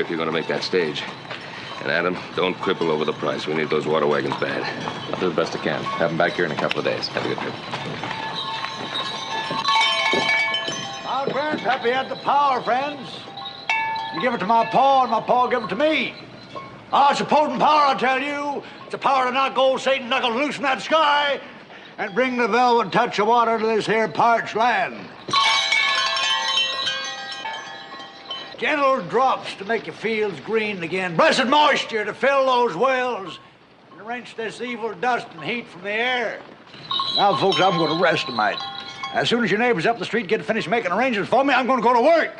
if you're going to make that stage. And Adam, don't cripple over the price. We need those water wagons bad. I'll do the best I can. Have them back here in a couple of days. Have a good trip. Our grandpappy had the power, friends. You give it to my paw, and my paw give it to me. Oh, it's a potent power, I tell you. It's a power to knock old Satan knuckles loose from that sky and bring the velvet touch of water to this here parched land. Gentle drops to make your fields green again. Blessed moisture to fill those wells and wrench this evil dust and heat from the air. Now, folks, I'm going to rest tonight. As soon as your neighbors up the street get finished making arrangements for me, I'm going to go to work.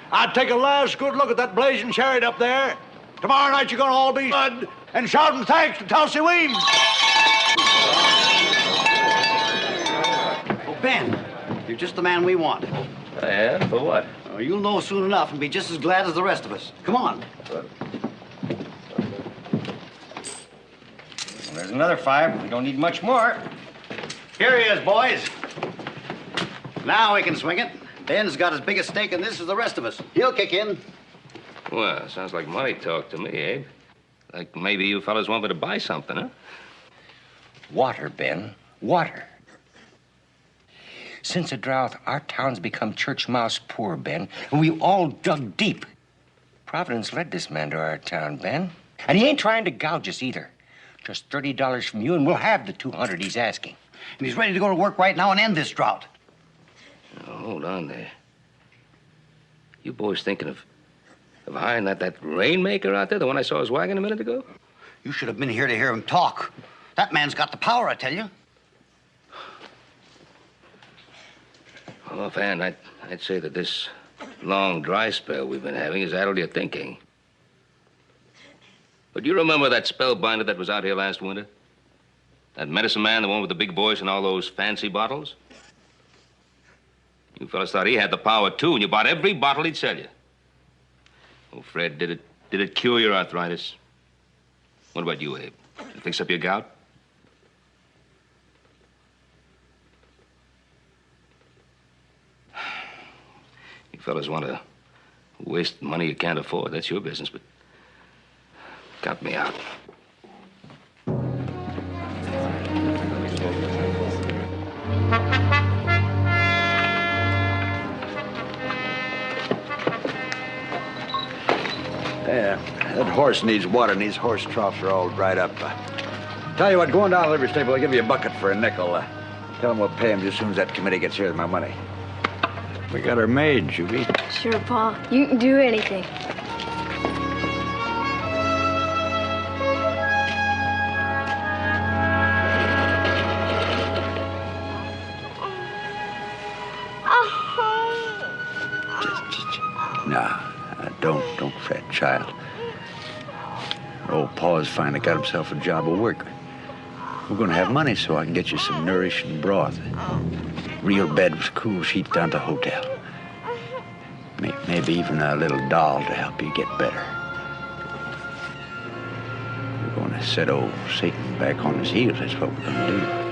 I'd take a last good look at that blazing chariot up there. Tomorrow night you're going to all be mud and shouting thanks to Tulsi Weems. Oh, Ben, you're just the man we want. I am? For what? Oh, you'll know soon enough and be just as glad as the rest of us. Come on. Well, there's another 5. We don't need much more. Here he is, boys. Now we can swing it. Ben's got as big a stake in this as the rest of us. He'll kick in. Well, sounds like money talk to me, Abe. Like maybe you fellas want me to buy something, huh? Water, Ben. Water. Since the drought, our town's become church mouse poor, Ben, and we all dug deep. Providence led this man to our town, Ben. And he ain't trying to gouge us either. Just $30 from you, and we'll have the 200 he's asking. And he's ready to go to work right now and end this drought. Now, hold on there. You boys thinking of hiring that rainmaker out there, the one I saw his wagon a minute ago? You should have been here to hear him talk. That man's got the power, I tell you. Well, offhand, I'd say that this long dry spell we've been having has addled your thinking. But you remember that spellbinder that was out here last winter? That medicine man, the one with the big voice and all those fancy bottles? You fellas thought he had the power, too, and you bought every bottle he'd sell you. Oh, Fred, did it cure your arthritis? What about you, Abe? Did it fix up your gout? You fellas want to waste money you can't afford. That's your business, but count me out. Yeah, that horse needs water, and these horse troughs are all dried up. Tell you what, go on down to the livery stable. I'll give you a bucket for a nickel. Tell them we'll pay him just as soon as that committee gets here with my money. We got her made, Juby. Sure, Pa. You can do anything. Don't fret, child. Old Pa's finally got himself a job of work. We're going to have money so I can get you some nourishing broth. Real bed with cool sheets down to the hotel. Maybe even a little doll to help you get better. We're going to set old Satan back on his heels. That's what we're going to do.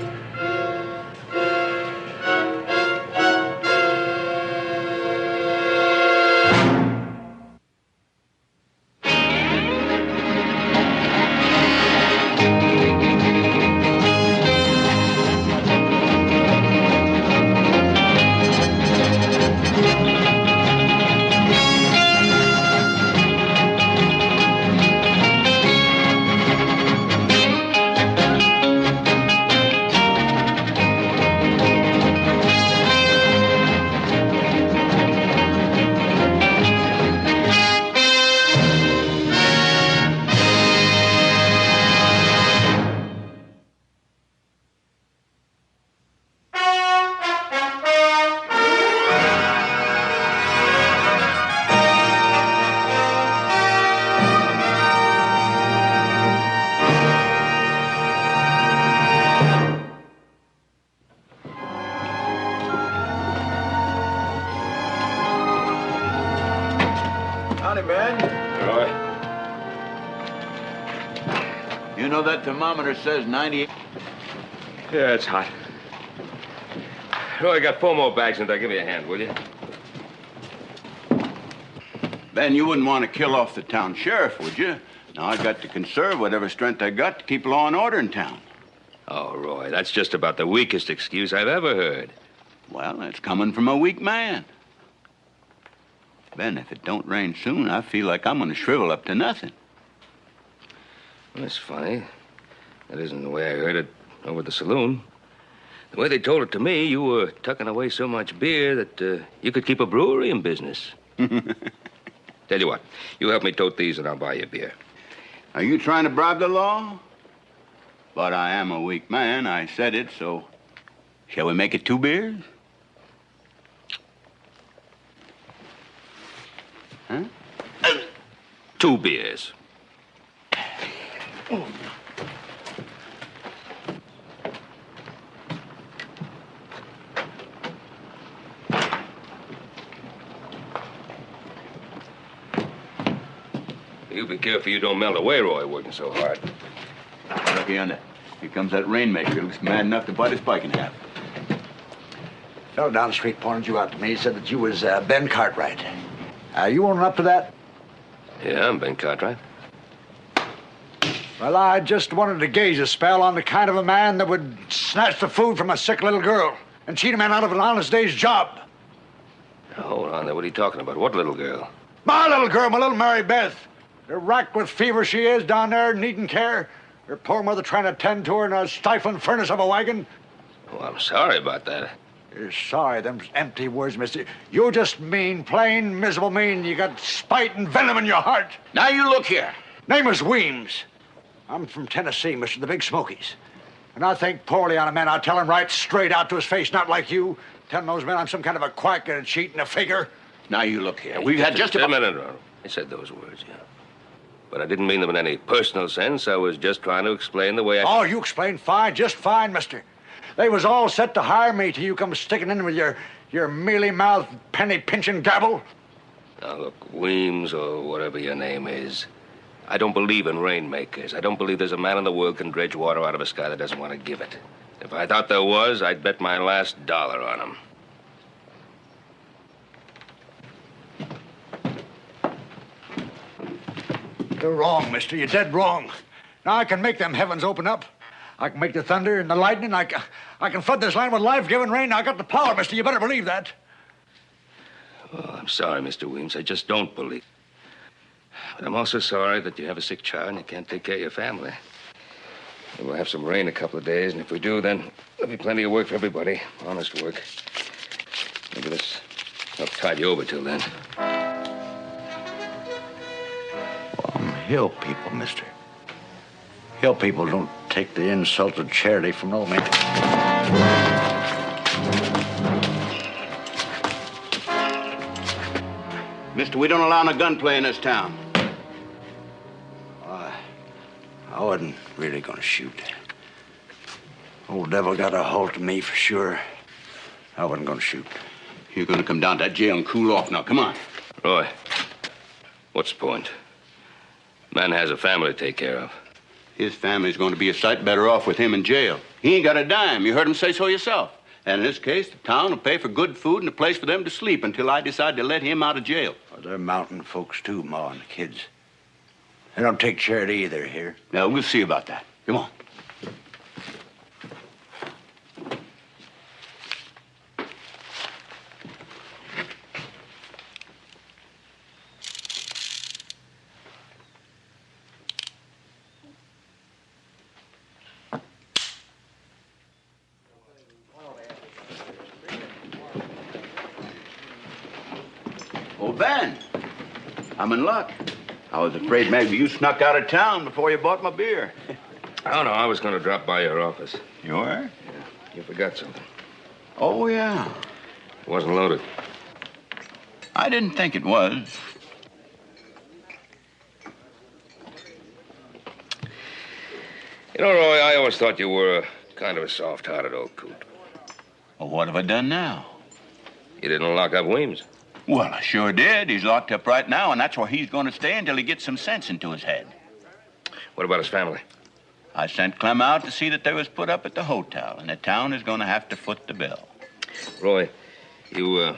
You know that thermometer says 98? Yeah, it's hot. Oh, I got 4 more bags in there. Give me a hand, will you? Ben, you wouldn't want to kill off the town sheriff, would you? Now, I got to conserve whatever strength I got to keep law and order in town. Oh, Roy, that's just about the weakest excuse I've ever heard. Well, it's coming from a weak man. Ben, if it don't rain soon, I feel like I'm going to shrivel up to nothing. Well, that's funny. That isn't the way I heard it over at the saloon. The way they told it to me, you were tucking away so much beer that you could keep a brewery in business. Tell you what, you help me tote these and I'll buy you a beer. Are you trying to bribe the law? But I am a weak man. I said it, so shall we make it 2 beers? Huh? 2 beers. You be careful you don't melt away, Roy, working so hard. Look yonder. Here comes that rainmaker. He looks mad enough to bite his bike in half. Fellow down the street pointed you out to me. He said that you was Ben Cartwright. You owning up to that? Yeah, I'm Ben Cartwright. Well, I just wanted to gaze a spell on the kind of a man that would snatch the food from a sick little girl and cheat a man out of an honest day's job. Now, hold on there. What are you talking about? What little girl? My little girl, my little Mary Beth. They're racked with fever she is down there, needing care. Her poor mother trying to tend to her in a stifling furnace of a wagon. Oh, I'm sorry about that. You're sorry, them empty words, mister. You're just mean, plain, miserable mean. You got spite and venom in your heart. Now you look here. Name is Weems. I'm from Tennessee, mister, the Big Smokies. And I think poorly on a man. I tell him right straight out to his face, not like you. Telling those men I'm some kind of a quack and a cheat and a figure. Now you look here. We've had just a minute, Ronald. I said those words, yeah. But I didn't mean them in any personal sense. I was just trying to explain the way Oh, you explained fine, just fine, mister. They was all set to hire me till you come sticking in with your mealy-mouthed, penny-pinching gabble. Now, look, Weems, or whatever your name is, I don't believe in rainmakers. I don't believe there's a man in the world can dredge water out of a sky that doesn't want to give it. If I thought there was, I'd bet my last dollar on him. You're wrong, mister. You're dead wrong. Now I can make them heavens open up. I can make the thunder and the lightning. I can flood this land with life-giving rain. I got the power, mister. You better believe that. Oh, I'm sorry, Mr. Weems. I just don't believe. But I'm also sorry that you have a sick child and you can't take care of your family. We'll have some rain a couple of days, and if we do, then there'll be plenty of work for everybody. Honest work. Maybe this will tide you over till then. Hill people, mister. Hill people don't take the insult of charity from no man. Mister, we don't allow no gunplay in this town. I wasn't really gonna shoot. Old devil got a hold of me for sure. I wasn't gonna shoot. You're gonna come down to that jail and cool off now. Come on. Roy, what's the point? Man has a family to take care of. His family's going to be a sight better off with him in jail. He ain't got a dime. You heard him say so yourself. And in this case, the town will pay for good food and a place for them to sleep until I decide to let him out of jail. Oh, they're mountain folks, too, Ma and the kids. They don't take charity either here. Now, we'll see about that. Come on. Oh, Ben, I'm in luck. I was afraid maybe you snuck out of town before you bought my beer. Oh, no, I was going to drop by your office. You were? Yeah, you forgot something. Oh, yeah. It wasn't loaded. I didn't think it was. You know, Roy, I always thought you were kind of a soft-hearted old coot. Well, what have I done now? You didn't lock up Weems. Well, I sure did. He's locked up right now, and that's where he's going to stay until he gets some sense into his head. What about his family? I sent Clem out to see that they was put up at the hotel, and the town is going to have to foot the bill. Roy, you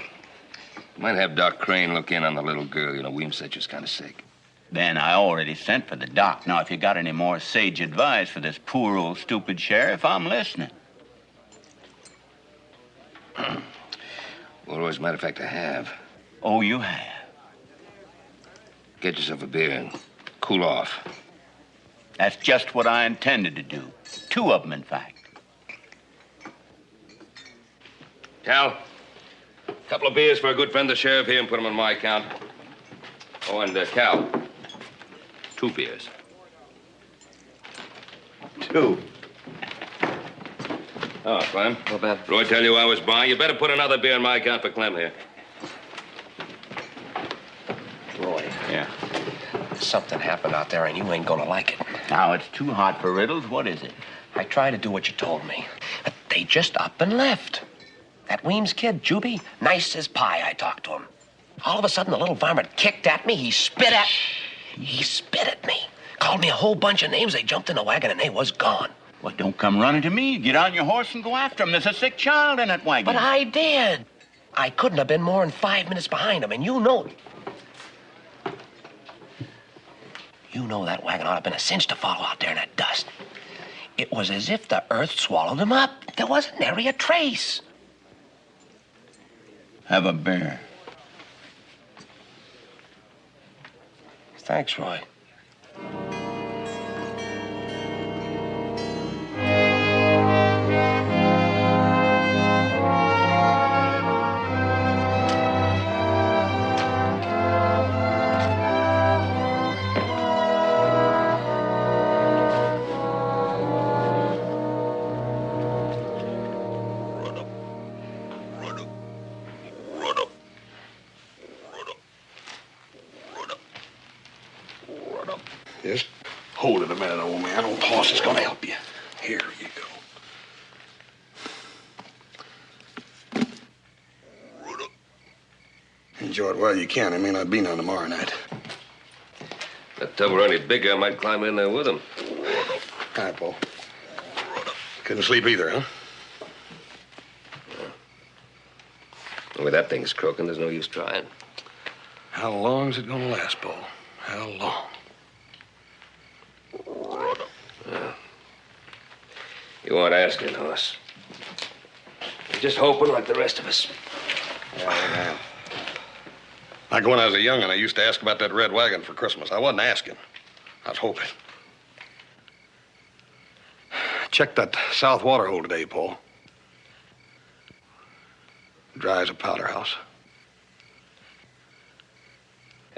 Might have Doc Crane look in on the little girl. You know, Weems said she was kind of sick. Ben, I already sent for the doc. Now, if you got any more sage advice for this poor old stupid sheriff, I'm listening. Well, as a matter of fact, I have. Oh, you have? Get yourself a beer and cool off. That's just what I intended to do. 2 of them, in fact. Cal, a couple of beers for a good friend, the sheriff here, and put them on my account. Oh, and Cal, 2 beers. 2. Oh, Clem. Not bad. Roy tell you I was buying. You better put another beer on my account for Clem here. Roy, Yeah. something happened out there and you ain't gonna like it. Now, it's too hot for riddles. What is it? I tried to do what you told me. But they just up and left. That Weems kid, Juby, nice as pie, I talked to him. All of a sudden, the little varmint kicked at me. He spit at me. Called me a whole bunch of names. They jumped in the wagon and they was gone. Well, don't come running to me. Get on your horse and go after him. There's a sick child in that wagon. But I did. I couldn't have been more than 5 minutes behind him, and you know it. You know that wagon ought to have been a cinch to follow out there in that dust. It was as if the earth swallowed him up. There wasn't nary a trace. Have a beer. Thanks, Roy. Just hold it a minute, old man. Old Hoss is gonna help you. Here you go. Enjoy it while you can. There may not be none tomorrow night. That tub were any bigger, I might climb in there with him. Hi, Paul. Couldn't sleep either, huh? The way that thing's croaking, there's no use trying. How long's it gonna last, Paul? How long? You weren't asking, Hoss. You're just hoping like the rest of us. Yeah. Like when I was a young'un, I used to ask about that red wagon for Christmas. I wasn't asking. I was hoping. Check that south water hole today, Paul. Dry as a powder house.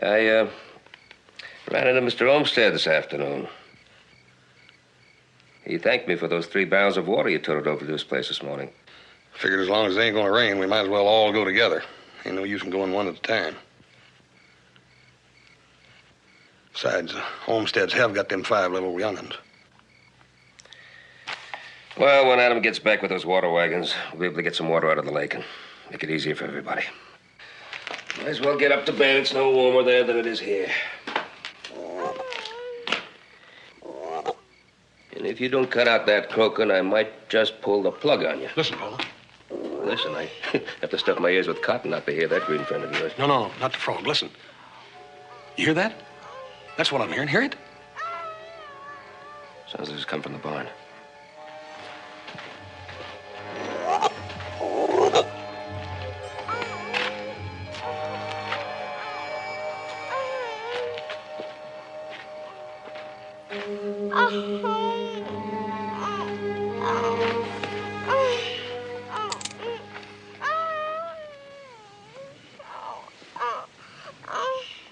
I ran into Mr. Olmsted this afternoon. He thanked me for those 3 barrels of water you toted over to his place this morning. Figured as long as it ain't gonna rain, we might as well all go together. Ain't no use in going one at a time. Besides, homesteads have got them 5 little young'uns. Well, when Adam gets back with those water wagons, we'll be able to get some water out of the lake and make it easier for everybody. Might as well get up to bed. It's no warmer there than it is here. And if you don't cut out that croaking, I might just pull the plug on you. Listen, Paul. Listen, I have to stuff my ears with cotton not to hear that green friend of yours. No, not the frog. Listen. You hear that? That's what I'm hearing. Hear it? Sounds like it's come from the barn.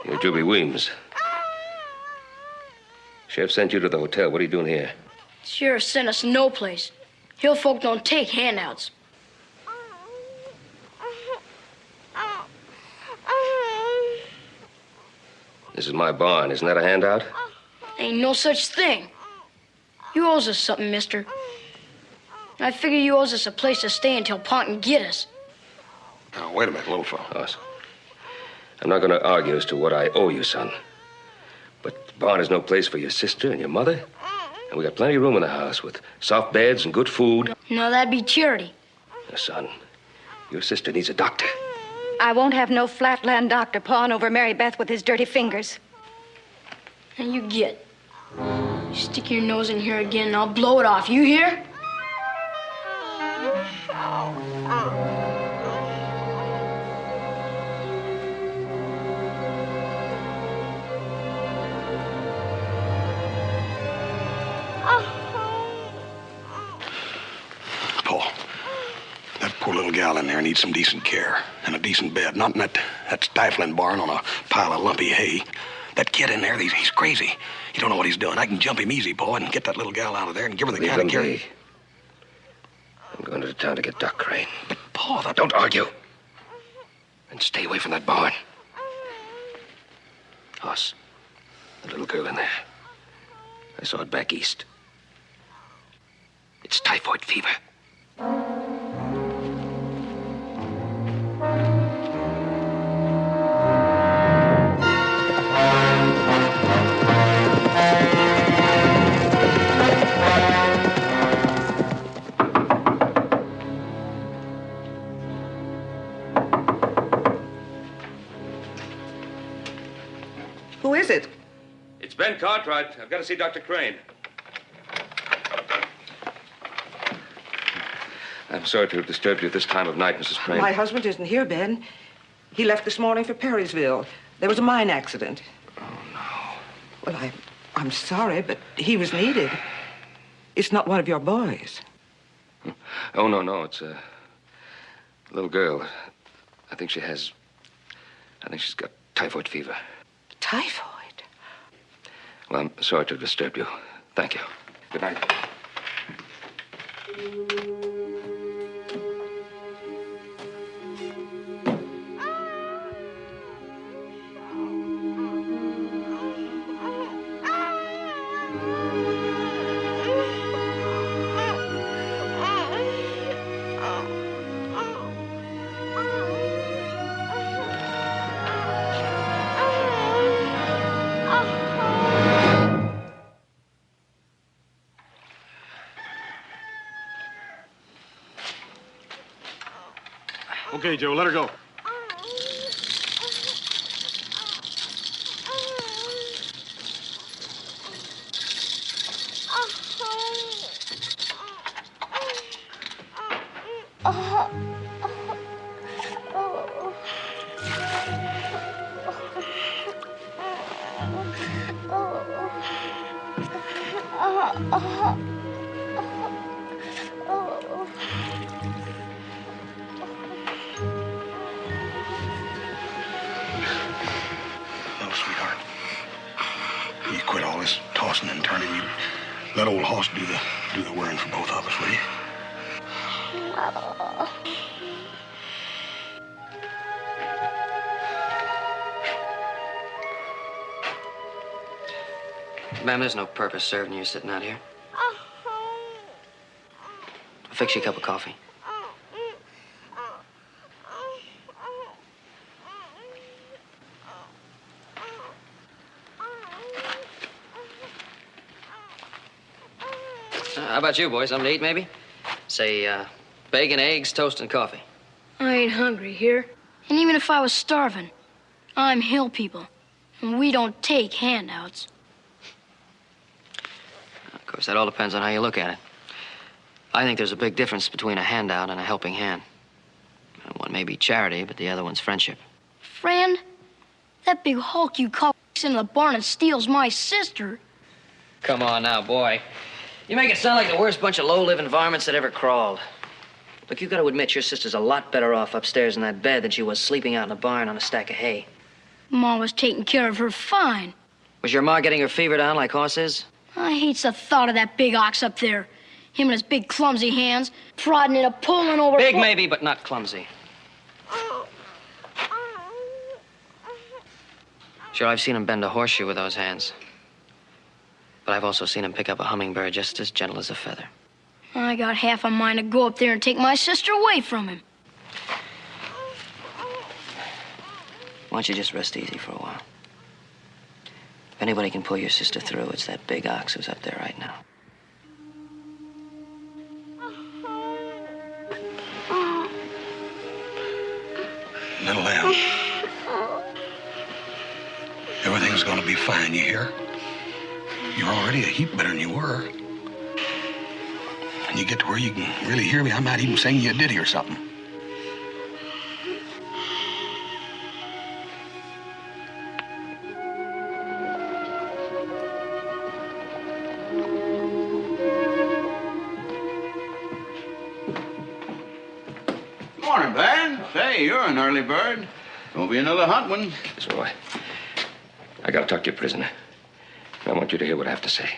You're Juby Weems. Sheriff sent you to the hotel. What are you doing here? Sheriff sent us no place. Hill folk don't take handouts. This is my barn. Isn't that a handout? Ain't no such thing. You owes us something, mister. I figure you owes us a place to stay until Pa can get us. Now, wait a minute, little fellow. Hoss, I'm not going to argue as to what I owe you, son. But the barn is no place for your sister and your mother. And we got plenty of room in the house with soft beds and good food. No, that'd be charity. Now, son, your sister needs a doctor. I won't have no flatland doctor pawing over Mary Beth with his dirty fingers. And you get. You stick your nose in here again and I'll blow it off. You hear? Paul, that poor little gal in there needs some decent care and a decent bed. Not in that stifling barn on a pile of lumpy hay. That kid in there, he's crazy. He don't know what he's doing. I can jump him easy, Paul, and get that little gal out of there and give her the kind of care. I'm going to the town to get Doc Crane. But, Paul, Don't argue. And stay away from that barn. Hoss, the little girl in there. I saw it back east. It's typhoid fever. Who is it? It's Ben Cartwright. I've got to see Dr. Crane. I'm sorry to have disturbed you at this time of night, Mrs. Crane. My husband isn't here, Ben. He left this morning for Perrysville. There was a mine accident. Oh, no. Well, I'm sorry, but he was needed. It's not one of your boys. Oh, no. It's a little girl. I think she's got typhoid fever. Typhoid? Well, I'm sorry to disturb you. Thank you. Good night. Okay, Joe, let her go. Tossing and turning, you let old Hoss do the worrying for both of us, will you? Ma'am, there's no purpose serving you sitting out here. I'll fix you a cup of coffee. How about you, boys? Something to eat, maybe? Say, bacon, eggs, toast, and coffee. I ain't hungry here. And even if I was starving, I'm hill people. And we don't take handouts. Of course, that all depends on how you look at it. I think there's a big difference between a handout and a helping hand. One may be charity, but the other one's friendship. Friend? That big hulk you call into the barn and steals my sister. Come on now, boy. You make it sound like the worst bunch of low-living varmints that ever crawled. Look, you've got to admit your sister's a lot better off upstairs in that bed than she was sleeping out in a barn on a stack of hay. Ma was taking care of her fine. Was your ma getting her fever down like Hoss is? I hates the thought of that big ox up there. Him and his big clumsy hands, prodding it up, pulling over... Big maybe, but not clumsy. Sure, I've seen him bend a horseshoe with those hands. But I've also seen him pick up a hummingbird just as gentle as a feather. I got half a mind to go up there and take my sister away from him. Why don't you just rest easy for a while? If anybody can pull your sister through, it's that big ox who's up there right now. Little Em. Everything's gonna be fine, you hear? You're already a heap better than you were. When you get to where you can really hear me, I might even sing you a ditty or something. Morning, Ben. Say, you're an early bird. Won't be another hot one. Listen, Roy. I gotta talk to your prisoner. I want you to hear what I have to say.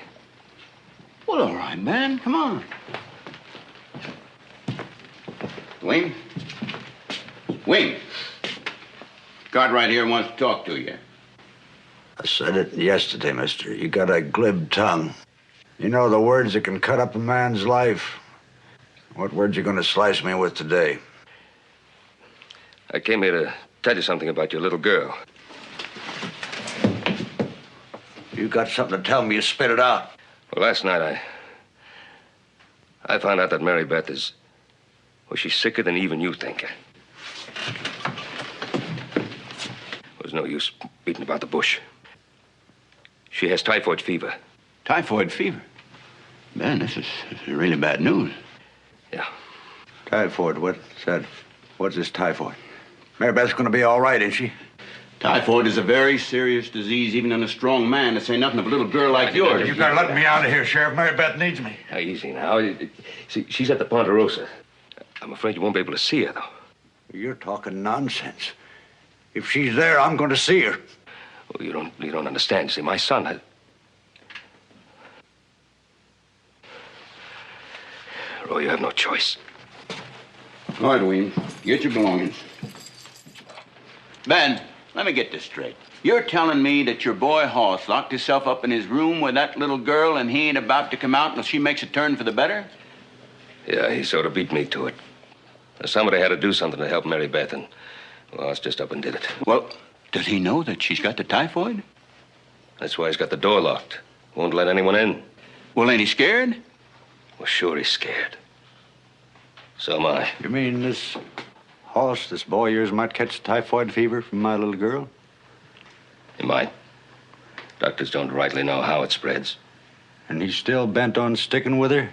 Well, all right, Ben. Come on. Wing? Wing. Guard right here wants to talk to you. I said it yesterday, mister. You got a glib tongue. You know the words that can cut up a man's life. What words you gonna slice me with today? I came here to tell you something about your little girl. You got something to tell me, you spit it out. Well, last night I found out that Mary Beth is... Well, she's sicker than even you think. There's no use beating about the bush. She has typhoid fever. Typhoid fever? Ben, this is really bad news. Yeah. Typhoid, what's that? What's this typhoid? Mary Beth's gonna be all right, ain't she? Typhoid is a very serious disease, even in a strong man, to say nothing of a little girl like yours. You gotta let me out of here, Sheriff. Mary Beth needs me. Now, easy now. See, she's at the Ponderosa. I'm afraid you won't be able to see her, though. You're talking nonsense. If she's there, I'm going to see her. Well, you don't understand. See, my son had... Roy, you have no choice. All right, Wayne. Get your belongings. Ben, let me get this straight. You're telling me that your boy Hoss locked himself up in his room with that little girl and he ain't about to come out until she makes a turn for the better? Yeah, he sort of beat me to it. Somebody had to do something to help Mary Beth, and well, Hoss just up and did it. Well, does he know that she's got the typhoid? That's why he's got the door locked. Won't let anyone in. Well, ain't he scared? Well, sure he's scared. So am I. You mean this Hoss, this boy of yours, might catch typhoid fever from my little girl? He might. Doctors don't rightly know how it spreads. And he's still bent on sticking with her?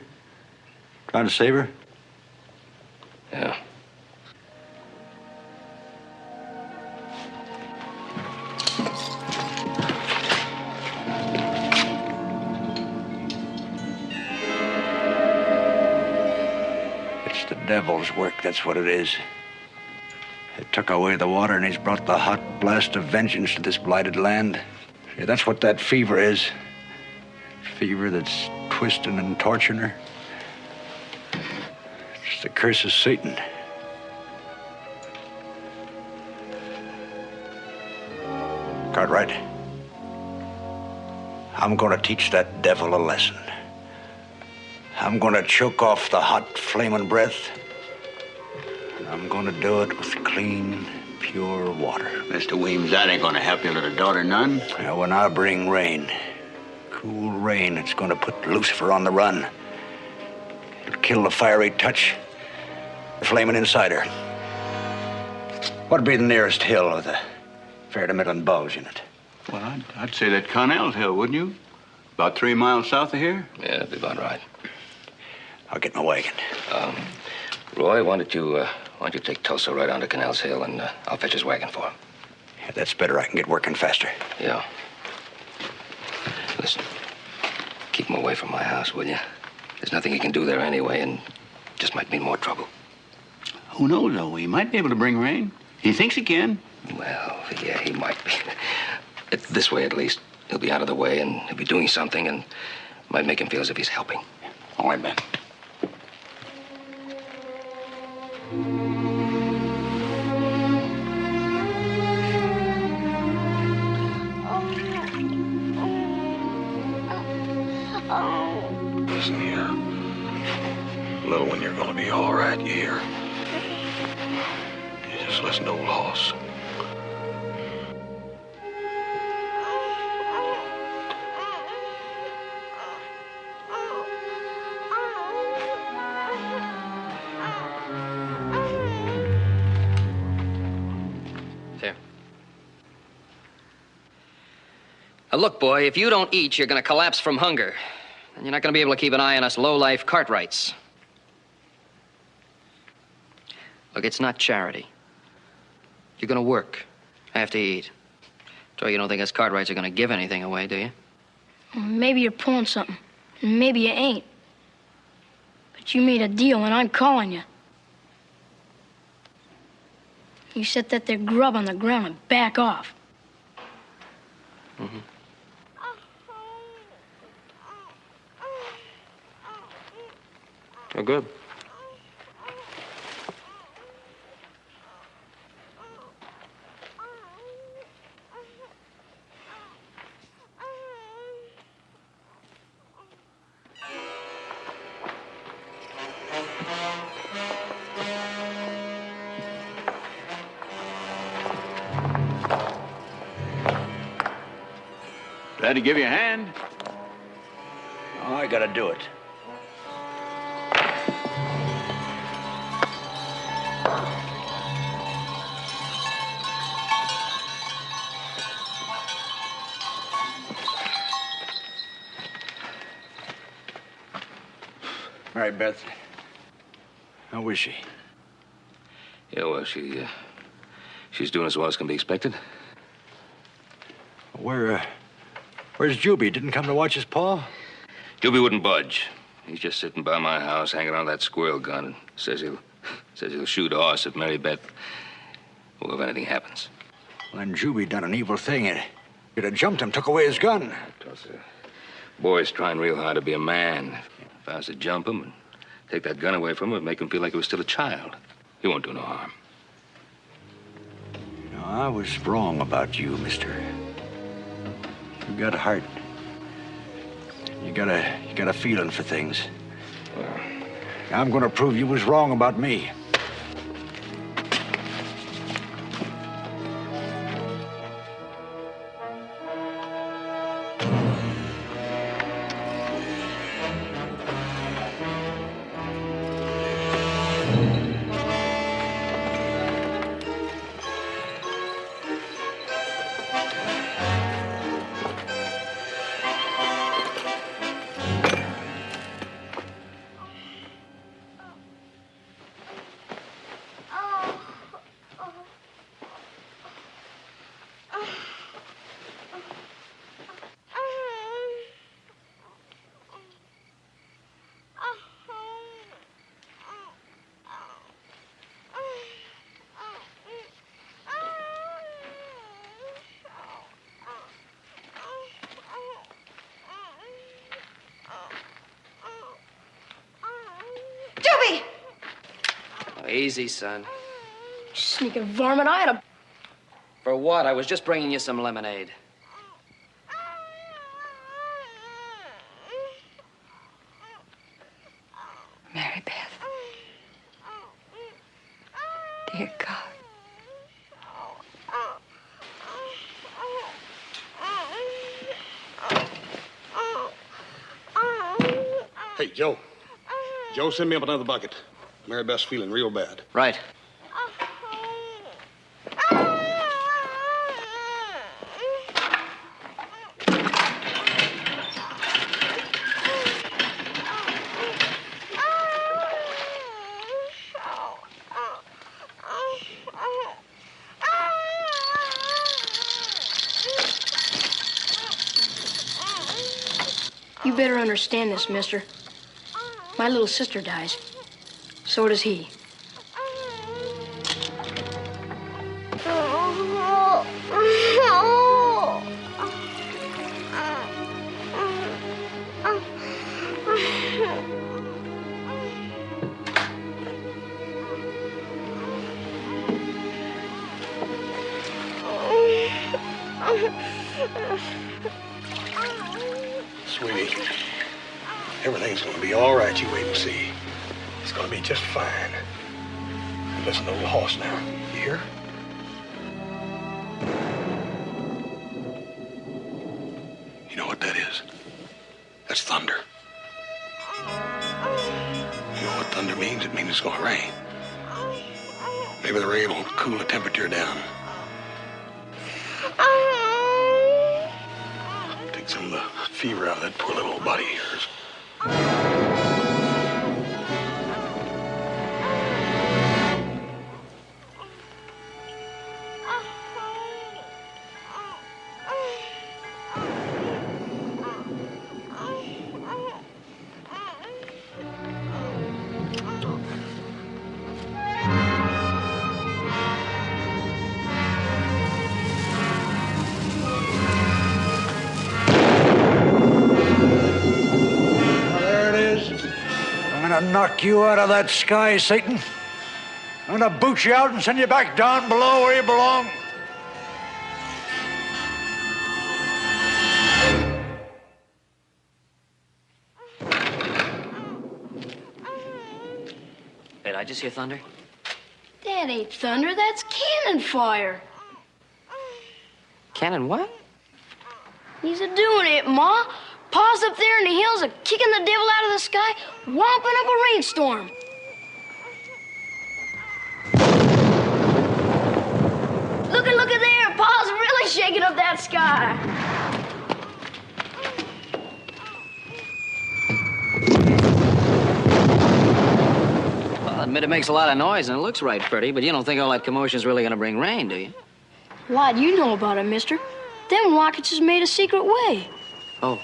Trying to save her? Yeah. It's the devil's work, that's what it is. It took away the water and he's brought the hot blast of vengeance to this blighted land. See, that's what that fever is. Fever that's twisting and torturing her. It's the curse of Satan. Cartwright, I'm gonna teach that devil a lesson. I'm gonna choke off the hot, flaming breath. And I'm gonna do it with clean, pure water. Mr. Weems, that ain't gonna help your little daughter none. Now, when I bring rain, cool rain, it's gonna put Lucifer on the run. It'll kill the fiery touch, flaming inside her. What'd be the nearest hill with a fair to middling bulge in it? Well, I'd say that Connell's Hill, wouldn't you? About 3 miles south of here? Yeah, that'd be about right. I'll get my wagon. Roy, why don't you take Tulsa right onto Canals Hill, and I'll fetch his wagon for him. Yeah, that's better. I can get working faster. Yeah. Listen, keep him away from my house, will you? There's nothing he can do there anyway, and just might mean more trouble. Who knows, though? He might be able to bring rain. He thinks he can. Well, yeah, he might be. This way, at least. He'll be out of the way, and he'll be doing something, and might make him feel as if he's helping. All right, Ben. Listen here. Little one, you're gonna be all right, you hear? You just listen to old Hoss. Look, boy, if you don't eat, you're going to collapse from hunger. And you're not going to be able to keep an eye on us low-life Cartwrights. Look, it's not charity. You're going to work after you eat. So you don't think us Cartwrights are going to give anything away, do you? Well, maybe you're pulling something, and maybe you ain't. But you made a deal, and I'm calling you. You set that there grub on the ground and back off. Mm-hmm. Oh, good. Glad to give you a hand. Oh, I gotta do it. All right, Beth. How is she? Yeah, well, she's doing as well as can be expected. Where's Juby? Didn't come to watch his paw? Juby wouldn't budge. He's just sitting by my house, hanging on that squirrel gun, and says he'll shoot a horse if Mary Beth, well, if anything happens. When Juby done an evil thing, you'd have jumped him, took away his gun. Boy's trying real hard to be a man. If I was to jump him and take that gun away from him, it'd make him feel like he was still a child. He won't do no harm. You know, I was wrong about you, mister. You got a heart. You got a feeling for things. Well, I'm gonna prove you was wrong about me. Easy, son. Sneaking varmint, I had a... For what? I was just bringing you some lemonade. Mary Beth. Dear God. Hey, Joe. Joe, send me up another bucket. Mary Beth's feeling real bad. Right. You better understand this, mister. My little sister dies. So does he. Sweetie, everything's gonna be all right. You wait and see. It's gonna be just fine. And listen to the little horse now. You hear? You know what that is? That's thunder. You know what thunder means? It means it's gonna rain. Maybe the rain will cool the temperature down. fever out of that poor little old body of yours. I'm gonna knock you out of that sky, Satan. I'm gonna boot you out and send you back down below where you belong. Hey, did I just hear thunder? That ain't thunder, that's cannon fire. Cannon what? He's a-doing it, Ma. Pa's up there in the hills kicking the devil out of the sky, whomping up a rainstorm. Look at there. Pa's really shaking up that sky. Well, I admit it makes a lot of noise and it looks right pretty, but you don't think all that commotion's really gonna bring rain, do you? What do you know about it, mister? Them rockets is made a secret way. Oh.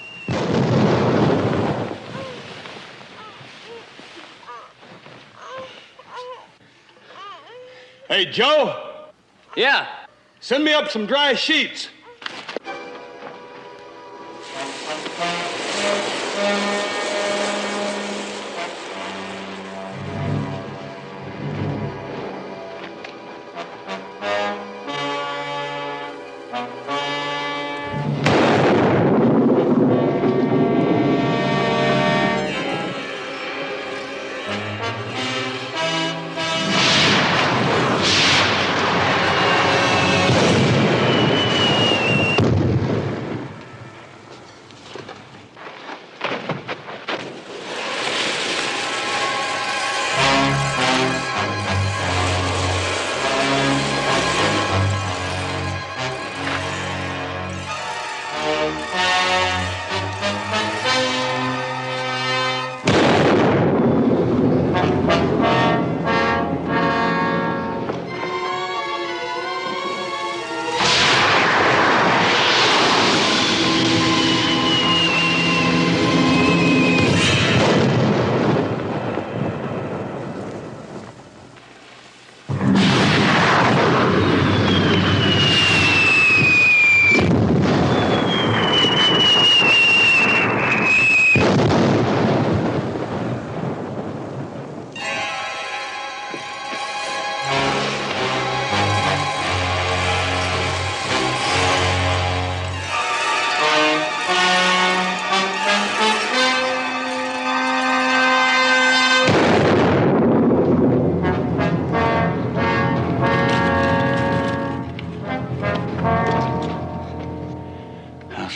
Hey, Joe? Yeah? Send me up some dry sheets.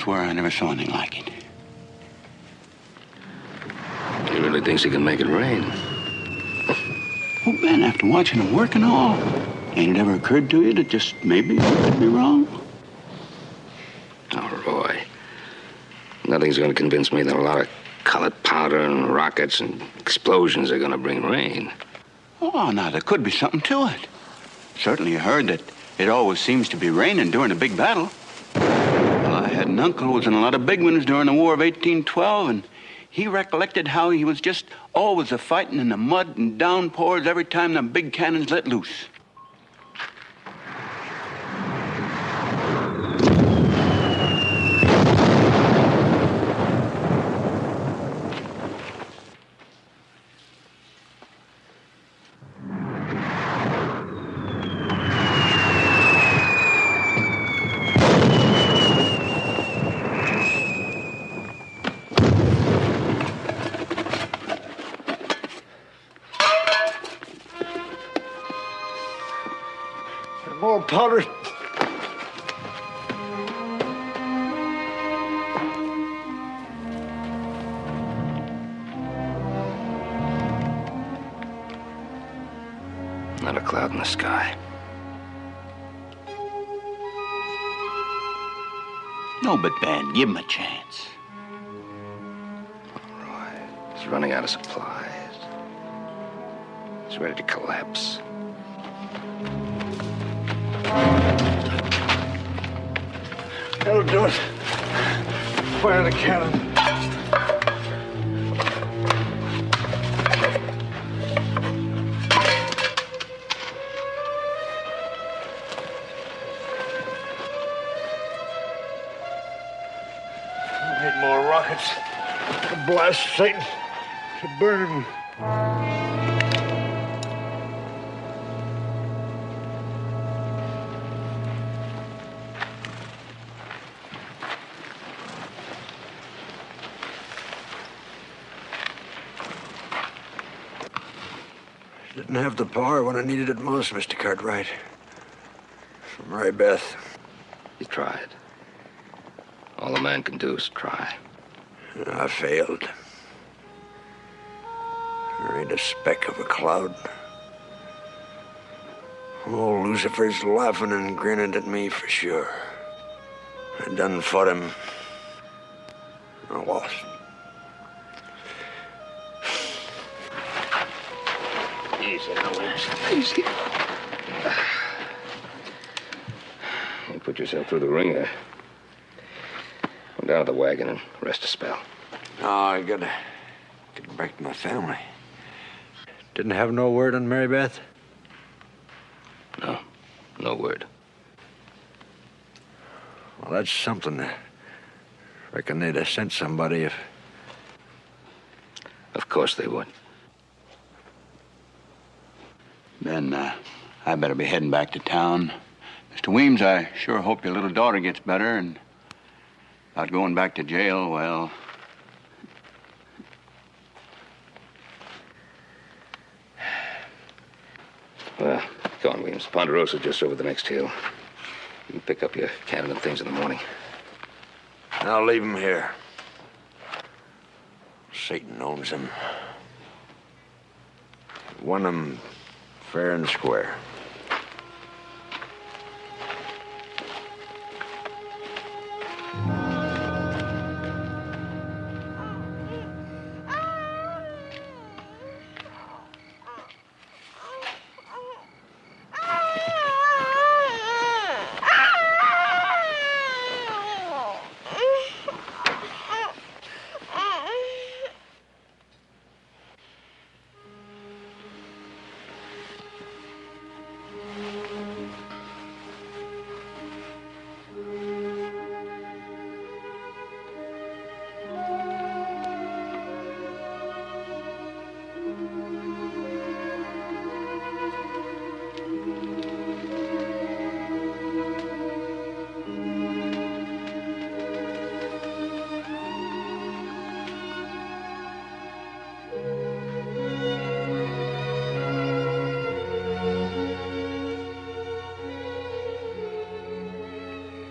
I never saw anything like it. He really thinks he can make it rain. Well, Ben, after watching him work and all, ain't it ever occurred to you that just maybe he could be wrong? Oh, Roy. Nothing's going to convince me that a lot of colored powder and rockets and explosions are going to bring rain. Oh, now, there could be something to it. Certainly you heard that it always seems to be raining during a big battle. Well, I had an uncle who was in a lot of big ones during the War of 1812, and he recollected how he was just always a-fighting in the mud and downpours every time the big cannons let loose. More powder. Not a cloud in the sky. No, but Ben, give him a chance. It's running out of supplies. It's ready to collapse. That'll do it. Fire the cannon. Need more rockets to blast Satan, to burn him. Didn't have the power when I needed it most, Mr. Cartwright. From Mary Beth. You tried. All a man can do is try. I failed. There ain't a speck of a cloud. Oh, Lucifer's laughing and grinning at me for sure. I done fought him. I lost. Easy now, Williams. Easy. You put yourself through the ringer. Come down to the wagon and rest a spell. No, I gotta get back to my family. Didn't have no word on Mary Beth? No, no word. Well, that's something. Reckon they'd have sent somebody if... Of course they would. Ben, I better be heading back to town. Mr. Weems, I sure hope your little daughter gets better, and about going back to jail, well... Well, go on, Williams. Ponderosa's just over the next hill. You can pick up your cannon and things in the morning. I'll leave him here. Satan owns him. Won him fair and square.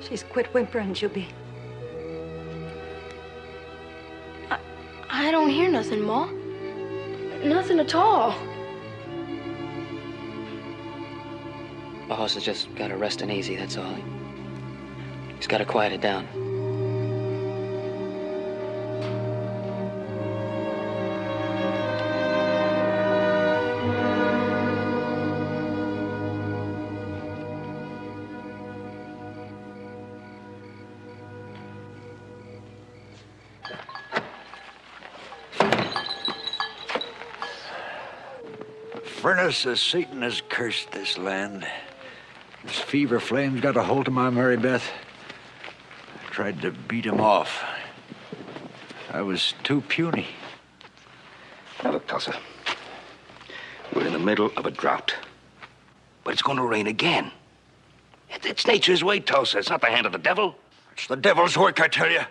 She's quit whimpering, Juby. I don't hear nothing, Ma. Nothing at all. Boss has just got to rest and easy, that's all. He's got to quiet it down. Furnace of Satan has cursed this land. This fever flame's got a hold of my Mary Beth. I tried to beat him off. I was too puny. Now, look, Tulsa. We're in the middle of a drought. But it's going to rain again. It's nature's way, Tulsa. It's not the hand of the devil. It's the devil's work, I tell you.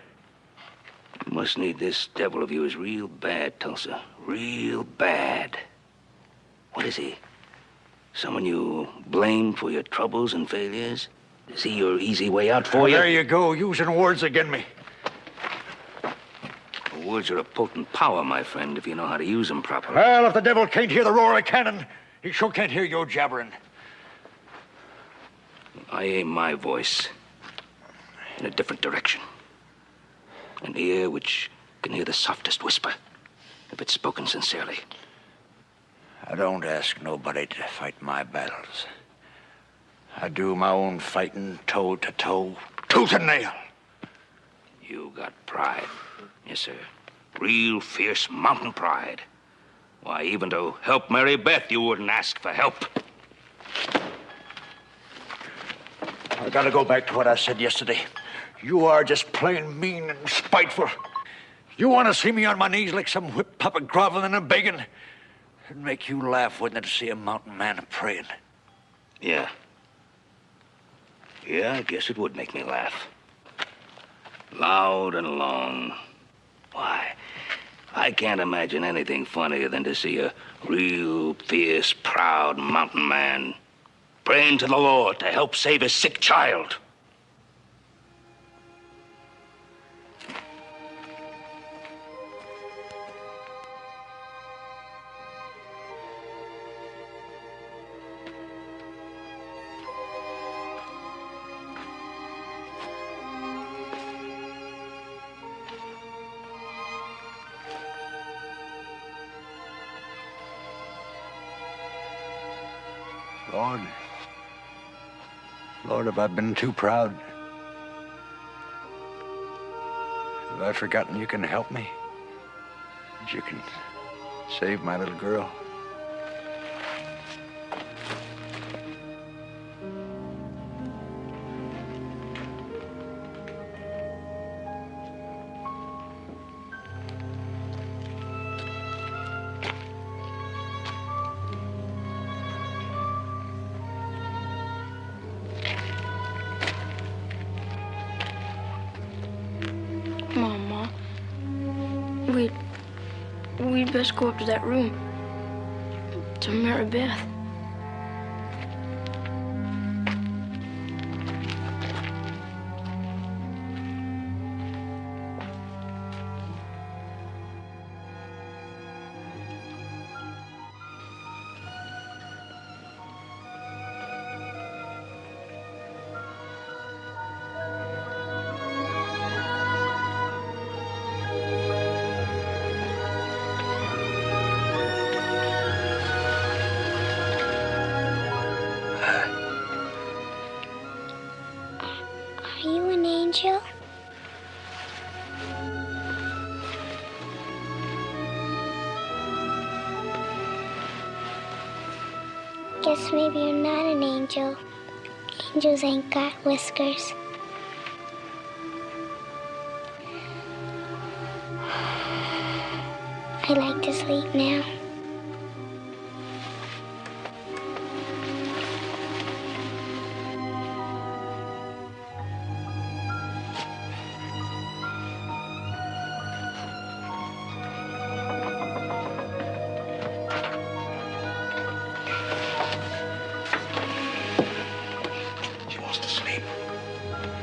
You must need this devil of yours real bad, Tulsa. Real bad. What is he? Someone you blame for your troubles and failures? Is he your easy way out for you? There you go, using words again me. Words are a potent power, my friend, if you know how to use them properly. Well, if the devil can't hear the roar of cannon, he sure can't hear your jabbering. I aim my voice in a different direction. An ear which can hear the softest whisper. if it's spoken sincerely. I don't ask nobody to fight my battles. I do my own fighting toe to toe, tooth and nail. You got pride. Yes, sir. Real fierce mountain pride. Why, even to help Mary Beth, you wouldn't ask for help. I gotta go back to what I said yesterday. You are just plain mean and spiteful. You want to see me on my knees like some whip puppet groveling and begging? It'd make you laugh, wouldn't it, to see a mountain man praying? Yeah. Yeah, I guess it would make me laugh. Loud and long. Why, I can't imagine anything funnier than to see a real fierce, proud mountain man praying to the Lord to help save his sick child. Lord, have I been too proud? Have I forgotten you can help me? That you can save my little girl? Mama, we'd best go up to that room. To Mary Beth. Are you an angel? Guess maybe you're not an angel. Angels ain't got whiskers. I like to sleep now.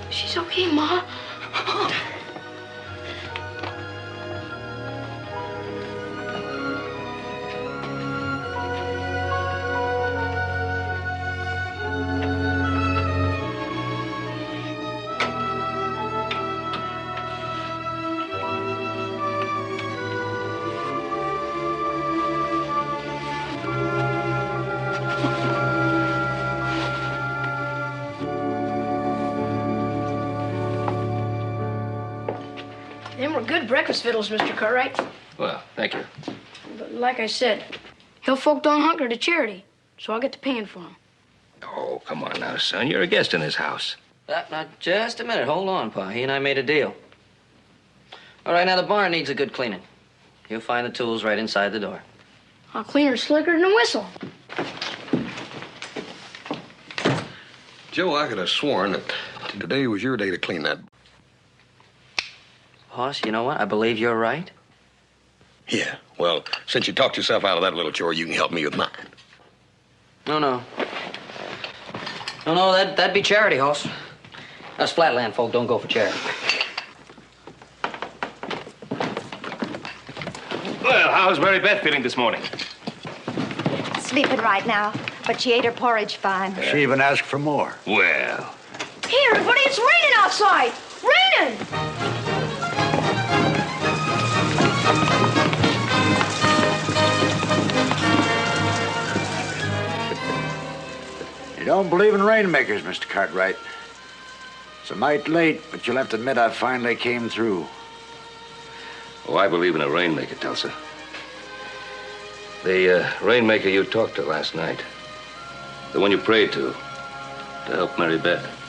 She's okay, Ma. Them were good breakfast victuals, Mr. Cartwright. Well, thank you. But like I said, hill folk don't hunker to charity, so I'll get to paying for them. Oh, come on now, son. You're a guest in this house. Now, just a minute. Hold on, Pa. He and I made a deal. All right, now the barn needs a good cleaning. You'll find the tools right inside the door. I'll clean her slicker than a whistle. Joe, I could have sworn that today was your day to clean that. Boss, you know what? I believe you're right. Yeah, well, since you talked yourself out of that little chore, you can help me with mine. No, that'd be charity, Hoss. Us flatland folk don't go for charity. Well, how's Mary Beth feeling this morning? Sleeping right now, but she ate her porridge fine. She even asked for more. Well. Hey, everybody, it's raining outside. Raining! You don't believe in rainmakers, Mr. Cartwright. It's a mite late, but you'll have to admit I finally came through. Oh, I believe in a rainmaker, Tulsa. The rainmaker you talked to last night. The one you prayed to help Mary Beth.